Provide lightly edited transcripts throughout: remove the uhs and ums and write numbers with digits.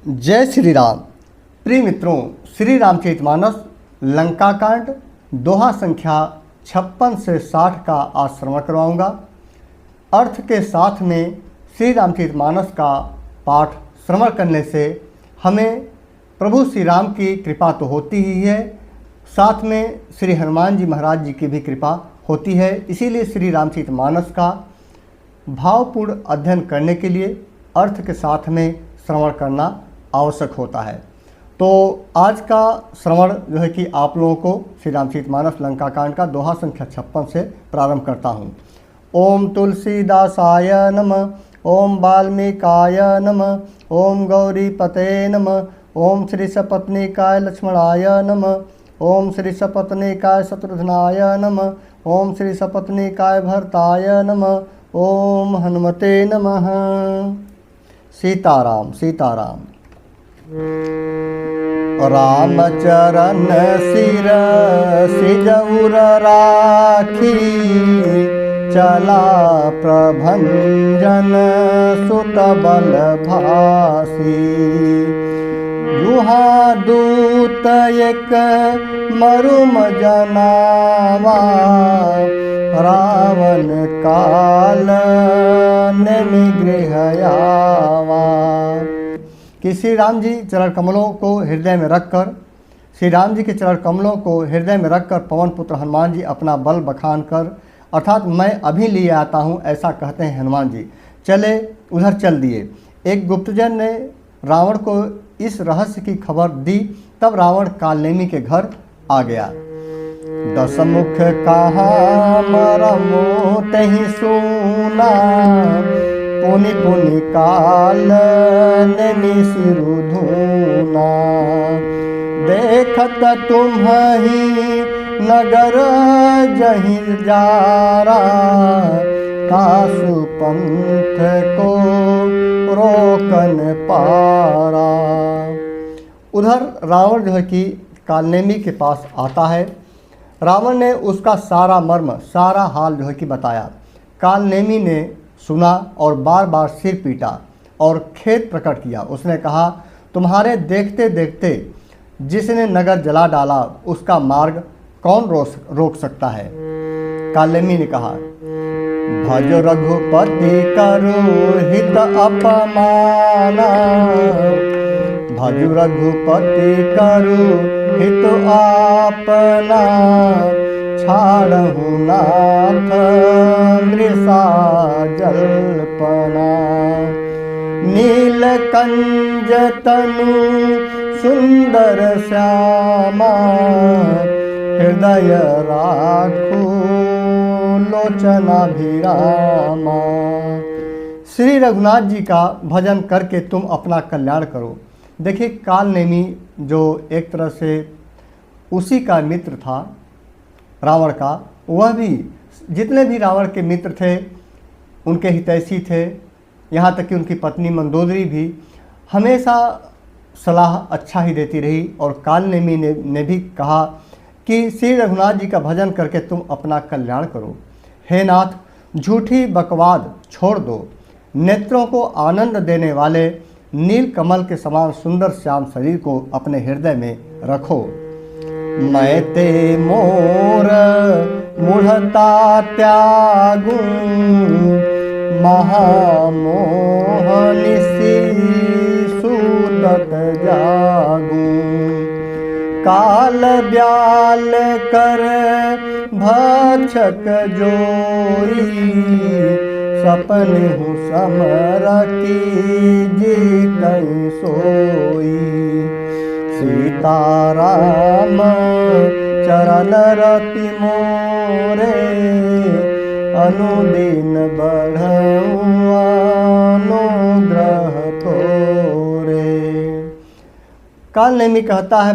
जय श्री राम। प्रिय मित्रों, श्री रामचरितमानस लंका कांड दोहा संख्या 56 से 60 का आज श्रवण करवाऊँगा। अर्थ के साथ में श्री रामचरितमानस का पाठ श्रवण करने से हमें प्रभु श्री राम की कृपा तो होती ही है, साथ में श्री हनुमान जी महाराज जी की भी कृपा होती है। इसीलिए श्री रामचरितमानस का भावपूर्ण अध्ययन करने के लिए अर्थ के साथ में श्रवण करना आवश्यक होता है। तो आज का श्रवण जो है कि आप लोगों को श्री रामचरितमानस लंका कांड का दोहा संख्या 56 से प्रारंभ करता हूँ। ओम तुलसीदासाय नमः, ओम वाल्मीकाय नमः, ओम गौरीपते नमः, ओम श्री सपत्नीकाय लक्ष्मणाय नमः, ओम श्री सपत्नीकाय शत्रुघ्नाय नमः, ओम श्री सपत्नीकाय भरताय नमः, ओम हनुमते नमः। सीताराम सीताराम। रामचरण सिर सिजउर राखी, चला प्रभंजन सुत बल भासी। युहा दूत एक मरुम जनावा, रावण काल निगृह आवा। कि श्री राम जी चरण कमलों को हृदय में रखकर पवन पुत्र हनुमान जी अपना बल बखान कर, अर्थात मैं अभी लिए आता हूँ, ऐसा कहते हैं हनुमान जी। चले उधर चल दिए। एक गुप्तजन ने रावण को इस रहस्य की खबर दी, तब रावण कालनेमी के घर आ गया। दसमुख कहा मरमो तहि सुना, पुनि पुनि काल नेमि सिरु धूना। देखत तुम्हि नगर जहि जारा, कासु पंथ को रोकन पारा। उधर रावण जो है कि कालनेमी के पास आता है। रावण ने उसका सारा मर्म, सारा हाल जो है कि बताया। कालनेमी ने सुना और बार बार सिर पीटा और खेद प्रकट किया। उसने कहा, तुम्हारे देखते देखते जिसने नगर जला डाला, उसका मार्ग कौन रोक सकता है। कालनेमी ने कहा, भज रघुपति करो हित अपमाना, भज रघुपति करो हित आपना। छाड़हु नाथ मृषा जल्पना, नीलकंज तनु सुंदर श्यामा। हृदय राखो लोचना भिरामा। श्री रघुनाथ जी का भजन करके तुम अपना कल्याण करो। देखिए, कालनेमी जो एक तरह से उसी का मित्र था रावण का, वह भी जितने भी रावण के मित्र थे उनके हितैषी थे। यहाँ तक कि उनकी पत्नी मंदोदरी भी हमेशा सलाह अच्छा ही देती रही। और कालनेमी ने भी कहा कि श्री रघुनाथ जी का भजन करके तुम अपना कल्याण करो। हे नाथ, झूठी बकवाद छोड़ दो। नेत्रों को आनंद देने वाले नील कमल के समान सुंदर श्याम शरीर को अपने हृदय में रखो। मैं ते मोर मूढ़ता त्यागू, महामोह निसी सूदत जागू। काल ब्याल कर भक्षक जोई, सपन हूँ समरती जीतई सोई। सीताराम चरण रति मोरे, अनुदिन बढ़ऊँ अनुग्रह थोरे। कालनेमी कहता है,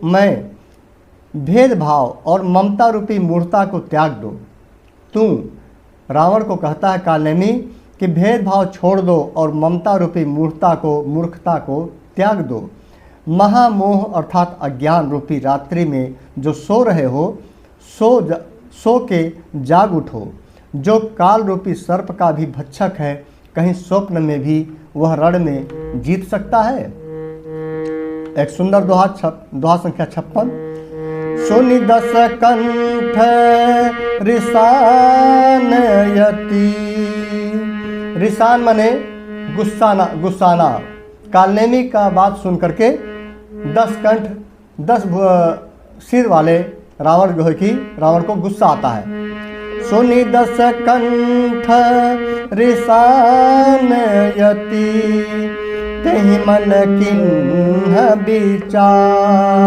मैं भेदभाव और ममता रूपी मूर्खता को त्याग दो। तू रावण को कहता है कालनेमी कि भेदभाव छोड़ दो और ममता रूपी मूर्खता को त्याग दो। महामोह अर्थात अज्ञान रूपी रात्रि में जो सो रहे हो, सो के जाग उठो। जो काल रूपी सर्प का भी भक्षक है, कहीं स्वप्न में भी वह रण में जीत सकता है। एक सुंदर दोहा संख्या 56। सुनि दस कंठ रिसान यति। रिसान मने गुस्साना। कालनेमी का बात सुन करके 10 कंठ 10 सिर वाले रावण को गुस्सा आता है। सुनि दस कंठ रिसान यति, तेहि मन किन्ह विचार।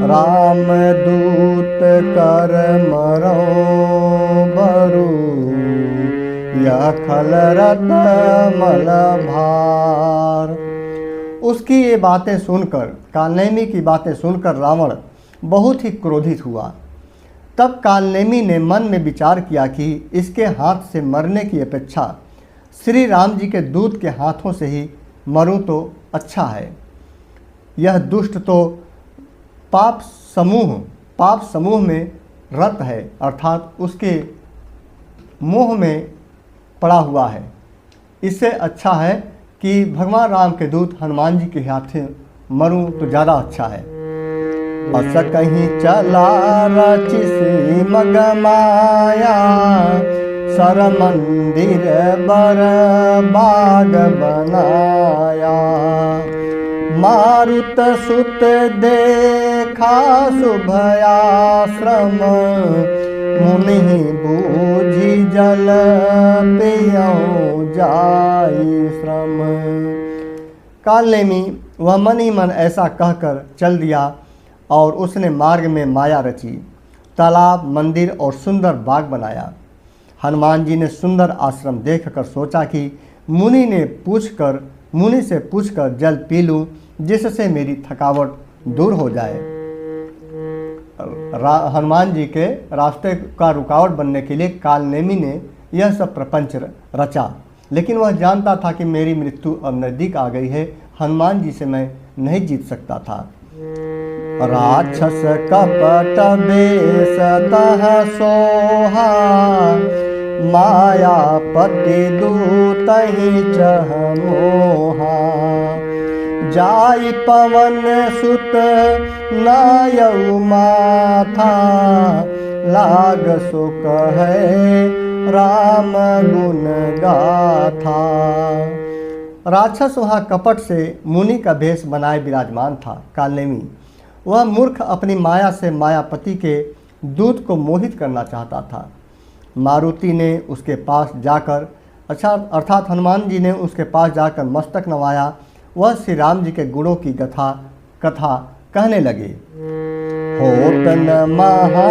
राम दूत कर मरो बरु, यह खलरत मल भार। उसकी ये बातें सुनकर, कालनेमी की बातें सुनकर रावण बहुत ही क्रोधित हुआ। तब कालनेमी ने मन में विचार किया कि इसके हाथ से मरने की अपेक्षा श्री राम जी के दूत के हाथों से ही मरूं तो अच्छा है। यह दुष्ट तो पाप समूह में रत है, अर्थात उसके मोह में पड़ा हुआ है। इससे अच्छा है कि भगवान राम के दूत हनुमान जी के हाथ मरूं तो ज़्यादा अच्छा है। अस कहीं चला रचि मग माया, सर मंदिर बर बाग बनाया। मारुत सुत देखा शुभ आश्रम, मुनि बूझी जल पियऊं जाई श्रम। कालनेमी वह मन ही मन ऐसा कहकर चल दिया और उसने मार्ग में माया रची, तालाब, मंदिर और सुंदर बाग बनाया। हनुमान जी ने सुंदर आश्रम देखकर सोचा कि मुनि से पूछकर जल पी लूं, जिससे मेरी थकावट दूर हो जाए। हनुमान जी के रास्ते का रुकावट बनने के लिए कालनेमी ने यह सब प्रपंच रचा, लेकिन वह जानता था कि मेरी मृत्यु अब नज़दीक आ गई है, हनुमान जी से मैं नहीं जीत सकता था। राक्षस कपट बेस तह सोहा, मायापति दूत ही चह मोहा। जाई पवन सुत नायऊ माथा, लाग सुख है राम गुण गाथा। राक्षस वहाँ कपट से मुनि का भेष बनाए विराजमान था। कालनेमी वह मूर्ख अपनी माया से मायापति के दूत को मोहित करना चाहता था। मारुति ने उसके पास जाकर अर्थात हनुमान जी ने उसके पास जाकर मस्तक नवाया। वह श्री राम जी के गुणों की कथा कहने लगे। होत न महा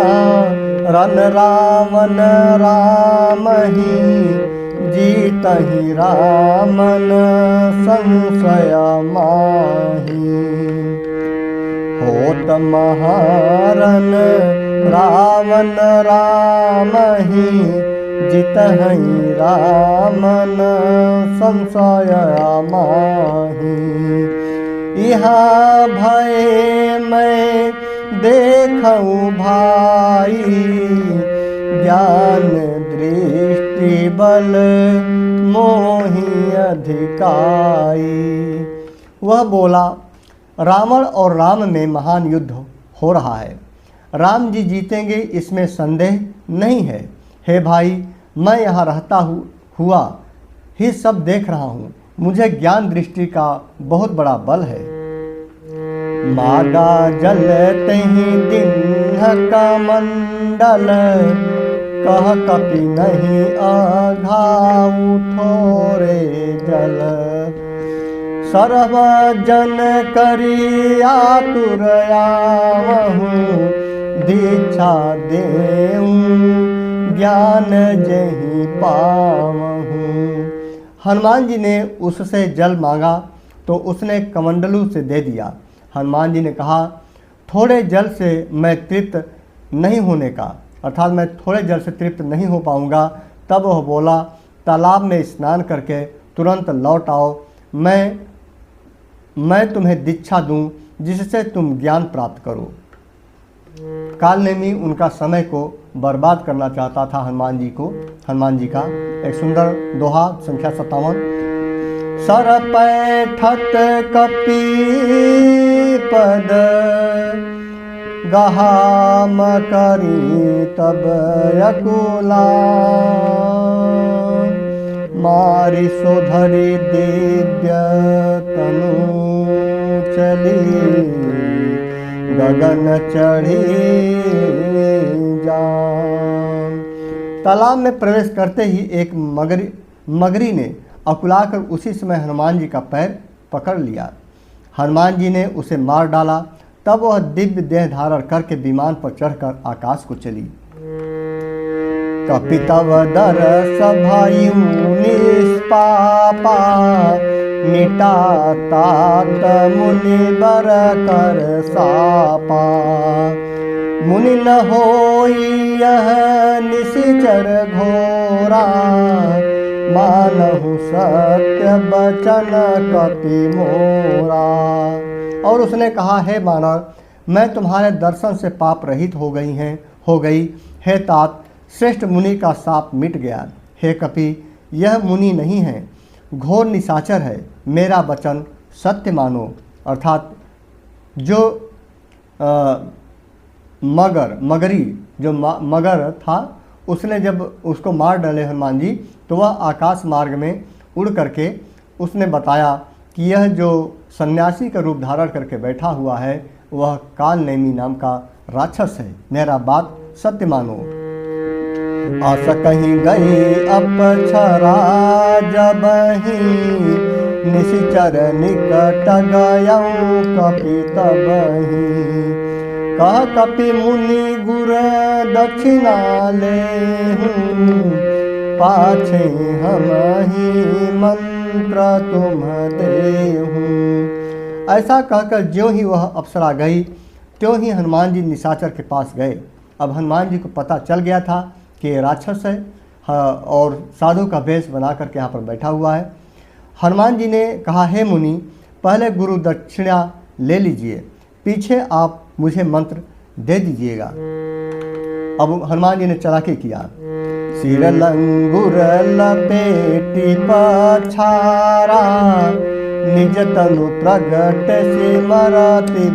रन रावण राम ही, जीत ही रामन संशय माही। होत महारन रावण राम ही, जित ही रामन संशय माही। यहाँ भय मैं देखूं भाई, ज्ञान दृष्टि बल मोहि अधिकाई। वह बोला, रावण और राम में महान युद्ध हो रहा है, राम जी जीतेंगे इसमें संदेह नहीं है। हे भाई, मैं यहाँ रहता हुआ ही सब देख रहा हूँ, मुझे ज्ञान दृष्टि का बहुत बड़ा बल है। मागा जलते ही दिन का मंडल, कह कपि नहीं अघाऊ थोरे जल। सर्वजन करी आतुर आवहूँ, दीक्षा देऊँ ज्ञान जहीं पावहूँ। हनुमान जी ने उससे जल मांगा तो उसने कमंडलू से दे दिया। हनुमान जी ने कहा, थोड़े जल से मैं तृप्त नहीं होने का, अर्थात मैं थोड़े जल से तृप्त नहीं हो पाऊँगा। तब वह बोला, तालाब में स्नान करके तुरंत लौट आओ, मैं तुम्हें दीक्षा दूं, जिससे तुम ज्ञान प्राप्त करो। कालनेमी उनका समय को बर्बाद करना चाहता था हनुमान जी का एक सुंदर दोहा संख्या 57। सर पैठत कपि पद गहाम करी तब यकुला मारी सोधरी दिव्य तनु चली गगन चढ़ी जान। तालाब में प्रवेश करते ही एक मगरी ने अकुलाकर उसी समय हनुमान जी का पैर पकड़ लिया। हनुमान जी ने उसे मार डाला। तब वह दिव्य देह धारण करके विमान पर चढ़कर आकाश को चली। कपितव दरस भयउ निष्पापा मिटा तात मुनि बर कर सापा। मुनि न होई यह निशिचर घोरा मानहु सत्य बचन कपि मोरा। और उसने कहा, हे मानव, मैं तुम्हारे दर्शन से पाप रहित हो गई। हे तात, श्रेष्ठ मुनि का साप मिट गया। हे कपि, यह मुनि नहीं है, घोर निशाचर है। मेरा वचन सत्य मानो। अर्थात जो मगर था, उसने जब उसको मार डाले हनुमान जी, तो वह आकाश मार्ग में उड़ करके उसने बताया कि यह जो सन्यासी का रूप धारण करके बैठा हुआ है वह काल नेमी नाम का राक्षस है। मेरा बात सत्य मानो। आस कहीं गई अपछरा जबहि निशिचर निकट गयऊ कपि तबहि। कह कपि मुनि गुर दक्षिणा लेहूँ पाछे हमहि मंत्र तुम देहूँ। ऐसा कहकर ज्यों ही वह अप्सरा गई त्यों ही हनुमान जी निशाचर के पास गए। अब हनुमान जी को पता चल गया था कि ये राक्षस है और साधु का वेश बना करके यहाँ पर बैठा हुआ है। हनुमान जी ने कहा, हे मुनि, पहले गुरु दक्षिणा ले लीजिए, पीछे आप मुझे मंत्र दे दीजिएगा। अब हनुमान जी ने चालाकी किया। सिर लंगुर लपेटी पछारा निज तनु प्रगट सिमरति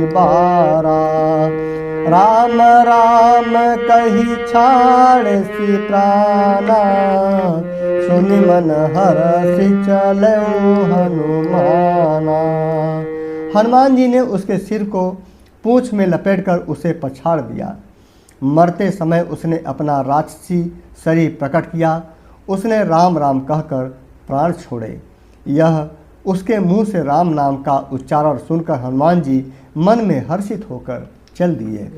बारा। राम राम कही छाड़सी प्राणा सुनि मन हरषि चलऊ हनुमाना। हनुमान जी ने उसके सिर को पूंछ में लपेटकर उसे पछाड़ दिया। मरते समय उसने अपना राक्षसी शरीर प्रकट किया। उसने राम राम कहकर प्राण छोड़े। यह उसके मुंह से राम नाम का उच्चारण सुनकर हनुमान जी मन में हर्षित होकर चल दिए।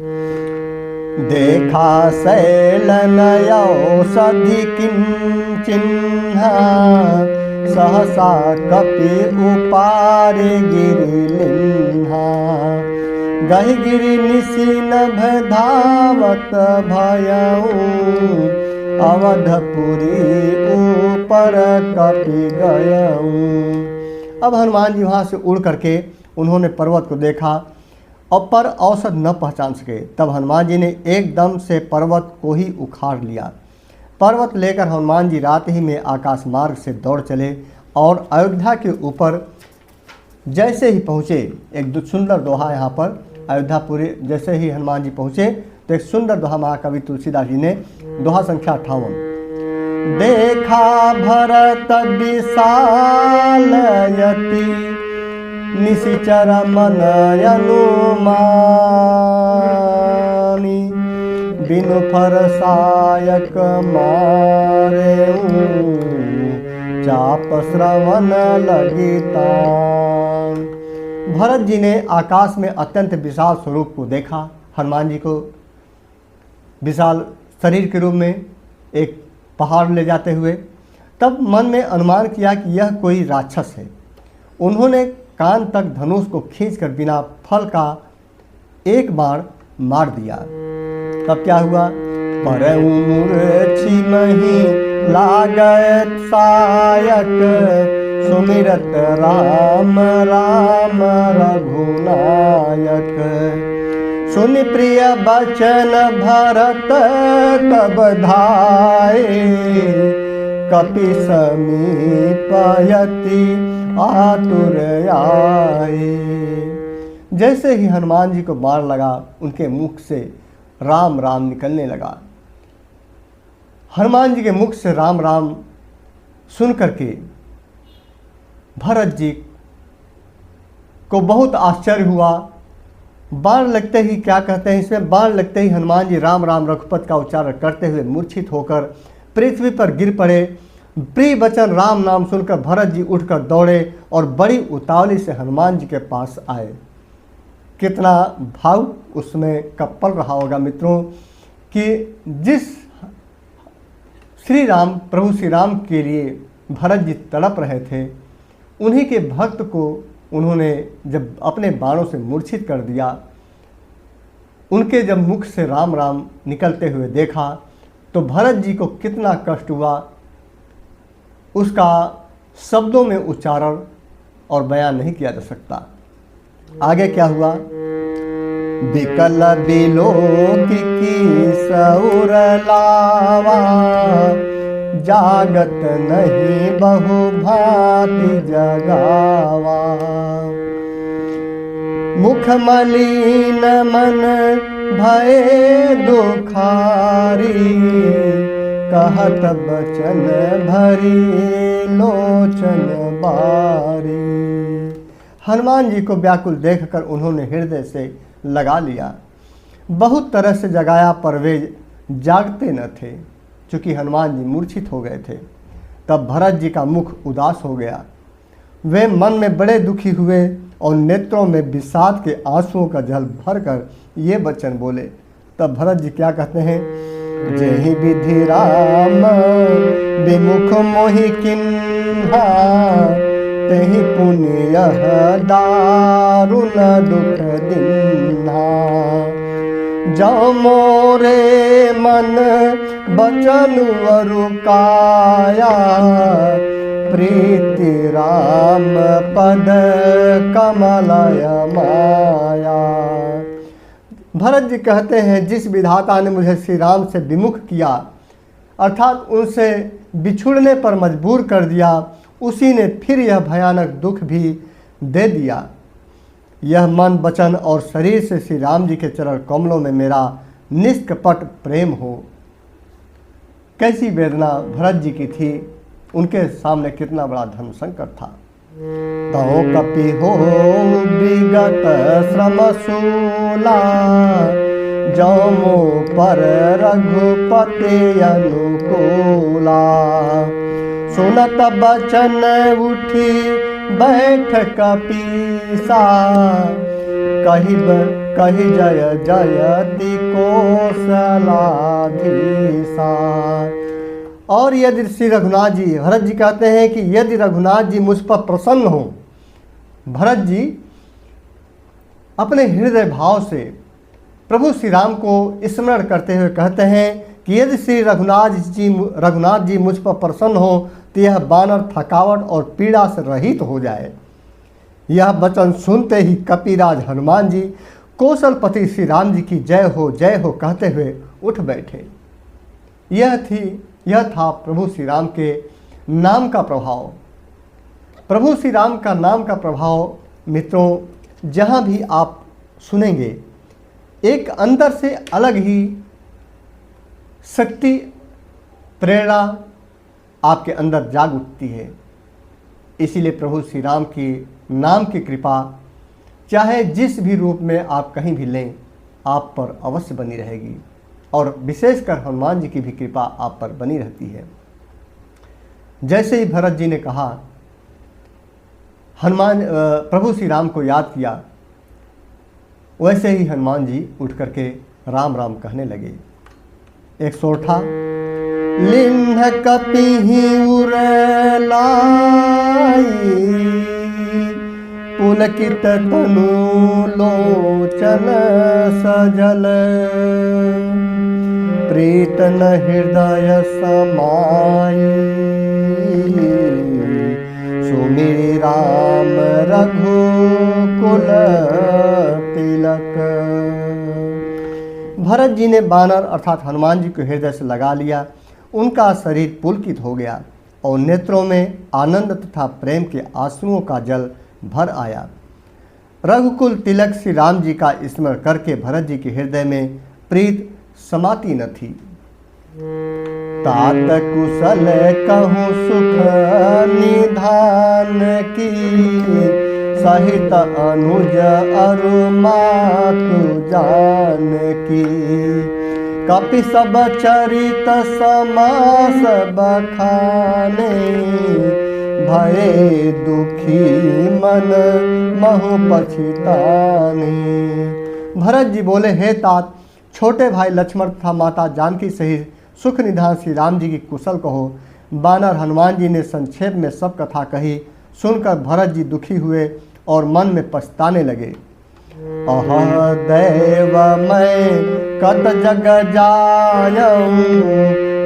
देखा शैल नयौषधि किंचिन्हा सहसा कपि उपारे गिरि लिन्हा। गहि गिरि निशिनभ धावत भयऊ अवधपुरी ऊपर कपि गयऊ। अब हनुमान जी वहाँ से उड़ करके उन्होंने पर्वत को देखा और पर औसत न पहचान सके। तब हनुमान जी ने एकदम से पर्वत को ही उखाड़ लिया। पर्वत लेकर हनुमान जी रात ही में आकाश मार्ग से दौड़ चले और अयोध्या के ऊपर जैसे ही पहुँचे, एक सुंदर दोहा यहाँ पर अयोध्यापुरी जैसे ही हनुमान जी पहुँचे तो एक सुंदर दोहा महाकवि तुलसीदास जी ने, दोहा संख्या 58। देखा भरत विशाल यति निशिचर मन अनुमानी। बिनु फरसायक मारेऊ चाप श्रवण लगितान। भरत जी ने आकाश में अत्यंत विशाल स्वरूप को देखा। हनुमान जी को विशाल शरीर के रूप में एक पहाड़ ले जाते हुए। तब मन में अनुमान किया कि यह कोई राक्षस है। उन्होंने कान तक धनुष को खींचकर बिना फल का एक बाण मार दिया। तब क्या हुआ? परऊ मूर्छि मही लागत सायक सुमिरत राम राम रघुनायक। सुनि प्रिय बचन भरत तब धाये कपि समीपयति आतुर आए। जैसे ही हनुमान जी को बाण लगा, उनके मुख से राम राम निकलने लगा। हनुमान जी के मुख से राम राम सुन करके भरत जी को बहुत आश्चर्य हुआ। बाण लगते ही, क्या कहते हैं इसमें, बाण लगते ही हनुमान जी राम राम रघुपत का उच्चारण करते हुए मूर्छित होकर पृथ्वी पर गिर पड़े। प्रिय वचन राम नाम सुनकर भरत जी उठकर दौड़े और बड़ी उतावली से हनुमान जी के पास आए। कितना भाव उसमें कपल रहा होगा मित्रों, कि जिस श्री राम, प्रभु श्री राम के लिए भरत जी तड़प रहे थे, उन्हीं के भक्त को उन्होंने जब अपने बाणों से मूर्छित कर दिया, उनके जब मुख से राम राम निकलते हुए देखा तो भरत जी को कितना कष्ट हुआ, उसका शब्दों में उच्चारण और बयान नहीं किया जा सकता। आगे क्या हुआ, विकल विलोकी सौर लावा, जागत नहीं बहु भांति जगावा। मुख मलिन मन भये दुखारी, कहत बचन भरी लोचन बारी। हनुमान जी को व्याकुल देखकर उन्होंने हृदय से लगा लिया। बहुत तरह से जगाया पर वे जागते न थे, चूँकि हनुमान जी मूर्छित हो गए थे। तब भरत जी का मुख उदास हो गया। वे मन में बड़े दुखी हुए और नेत्रों में विषाद के आंसुओं का जल भरकर ये वचन बोले। तब भरत जी क्या कहते हैं, जेहि विधि राम विमुख मोहि किन्हा, तेहि पुण्य दारुण दुख दिन्हा। जो मोरे मन बचन वरु काया, प्रीति राम पद कमलय माया। भरत जी कहते हैं, जिस विधाता ने मुझे श्री राम से विमुख किया, अर्थात उनसे बिछुड़ने पर मजबूर कर दिया, उसी ने फिर यह भयानक दुख भी दे दिया। यह मन, वचन और शरीर से श्री राम जी के चरण कमलों में मेरा निष्कपट प्रेम हो। कैसी वेदना भरत जी की थी, उनके सामने कितना बड़ा धर्म संकट था। तौ कपि हो विगत श्रम शूला, जो मो पर रघुपति अनुकूला। सुनत बचन उठी बैठ कपीसा, कही जय जयति कौशलाधीसा। और यदि श्री रघुनाथ जी, भरत जी कहते हैं कि यदि रघुनाथ जी मुझ पर प्रसन्न हो, भरत जी अपने हृदय भाव से प्रभु श्री राम को स्मरण करते हुए कहते हैं कि यदि श्री रघुनाथ जी मुझ पर प्रसन्न हो तो यह बानर थकावट और पीड़ा से रहित हो जाए। यह वचन सुनते ही कपिराज हनुमान जी कौशलपति श्री राम जी की जय हो कहते हुए उठ बैठे। यह था प्रभु श्री राम के नाम का प्रभाव। प्रभु श्री राम का नाम का प्रभाव मित्रों, जहाँ भी आप सुनेंगे, एक अंदर से अलग ही शक्ति, प्रेरणा आपके अंदर जाग उठती है। इसीलिए प्रभु श्री राम की नाम की कृपा चाहे जिस भी रूप में आप कहीं भी लें, आप पर अवश्य बनी रहेगी। और विशेषकर हनुमान जी की भी कृपा आप पर बनी रहती है। जैसे ही भरत जी ने कहा, प्रभु श्री राम को याद किया, वैसे ही हनुमान जी उठ करके राम राम कहने लगे। 108 लिन्ह कपिहि उर लाई, पुलकित तनु लोचन सजल। प्रीतन हृदय समाई, सुमिरि राम रघुकुल तिलक। भरत जी ने बानर अर्थात हनुमान जी को हृदय से लगा लिया। उनका शरीर पुलकित हो गया। और नेत्रों में आनंद तथा प्रेम के आंसुओं का जल भर आया। रघुकुल तिलक श्री राम जी का स्मरण करके भरत जी के हृदय में प्रीत समाती न थी। तात कुशल कहूँ सुख निधान की, सहित अनुज अरु मातु जान की। कपि सब चरित समास बखाने, भये दुखी मन महु पछिताने। भरत जी बोले, हे तात, छोटे भाई लक्ष्मण तथा माता जानकी सहित सुख निधान श्री राम जी की कुशल कहो। बानर हनुमान जी ने संक्षेप में सब कथा कही। सुनकर भरत जी दुखी हुए और मन में पछताने लगे। अह दैव मैं कत जग जायऊं,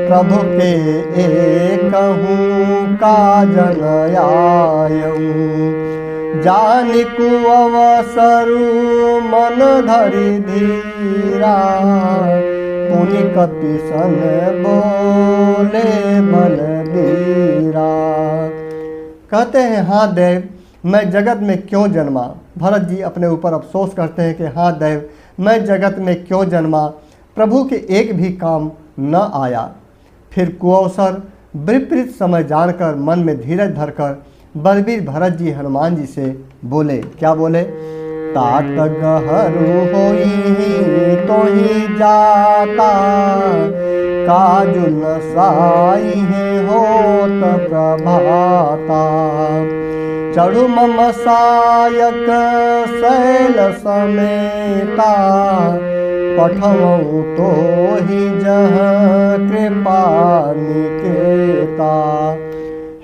प्रभु के एकहूँ काजन आयऊं। जानिकु अवसरु मन धरि धीरा, पुनि कपि सन बोले बलबीरा। कहते हैं, हाँ देव, मैं जगत में क्यों जन्मा। भरत जी अपने ऊपर अफसोस करते हैं कि हाँ देव, मैं जगत में क्यों जन्मा, प्रभु के एक भी काम न आया। फिर कुअवसर विपरीत समय जानकर मन में धीरज धरकर बलबीर भरत जी हनुमान जी से बोले। क्या बोले? तात गहरू होई तो ही जाता, काजुल साई है होत प्रभाता। चढ़ु मम सायक शैल समेता, पठवऊँ तो ही जहाँ कृपा निकेता।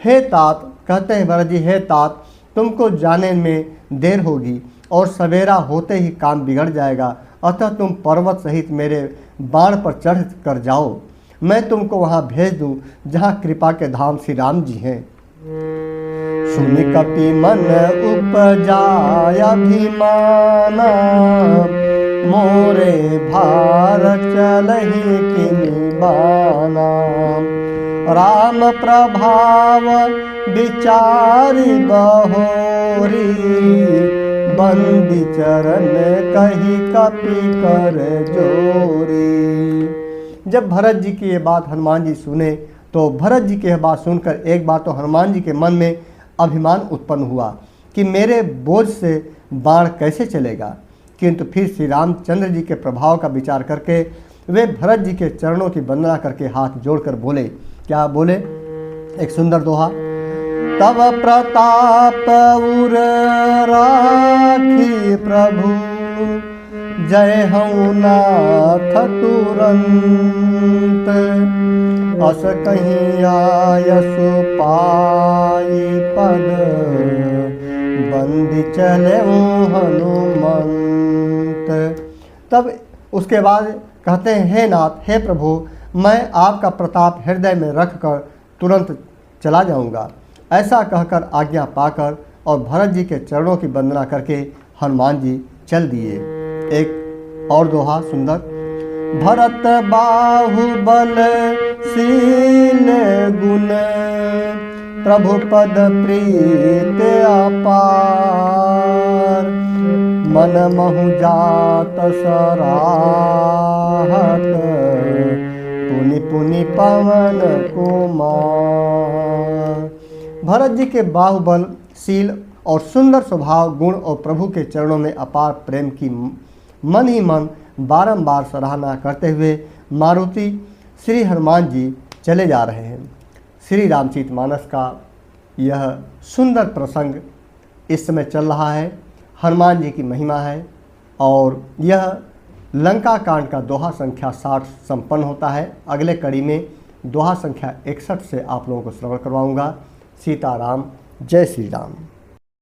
हे तात, कहते हैं भरत जी, हे तात, तुमको जाने में देर होगी और सवेरा होते ही काम बिगड़ जाएगा, अतः तुम पर्वत सहित मेरे बाण पर चढ़ कर जाओ। मैं तुमको वहाँ भेज दूँ जहाँ कृपा के धाम श्री राम जी हैं। सुनि कपि मन उपजाय अभिमाना, मोरे भार चलहि किनि बाना। राम प्रभाव विचारि बहोरी, बंदी चरण कही कपि कर जोरी। जब भरत जी की ये बात हनुमान जी सुने तो भरत जी की यह बात सुनकर एक बार तो हनुमान जी के मन में अभिमान उत्पन्न हुआ कि मेरे बोझ से बाण कैसे चलेगा, किंतु फिर श्री रामचंद्र जी के प्रभाव का विचार करके वे भरत जी के चरणों की वंदना करके हाथ जोड़कर बोले। क्या बोले? एक सुंदर दोहा। तब प्रताप उर राखी प्रभु, जय हऊँ नाथ तुरंत। अस कहीं आयसु पाई पद, बंदी चले हनुमंत। तब उसके बाद कहते हैं, हे नाथ, हे प्रभु, मैं आपका प्रताप हृदय में रखकर तुरंत चला जाऊंगा। ऐसा कहकर आज्ञा पाकर और भरत जी के चरणों की वंदना करके हनुमान जी चल दिए। एक और दोहा सुंदर। भरत बाहुबल शील गुण, प्रभु पद प्रीत अपार। मन महु जात सराहत, पुनि पुनि पवन कुमार। भरत जी के बाहुबल, शील और सुंदर स्वभाव गुण और प्रभु के चरणों में अपार प्रेम की मन ही मन बारंबार सराहना करते हुए मारुति श्री हनुमान जी चले जा रहे हैं। श्री रामचरितमानस का यह सुंदर प्रसंग इस समय चल रहा है। हनुमान जी की महिमा है और यह लंका कांड का दोहा संख्या 60 संपन्न होता है। अगले कड़ी में दोहा संख्या 61 से आप लोगों को श्रवण करवाऊंगा। सीताराम, जय श्री राम।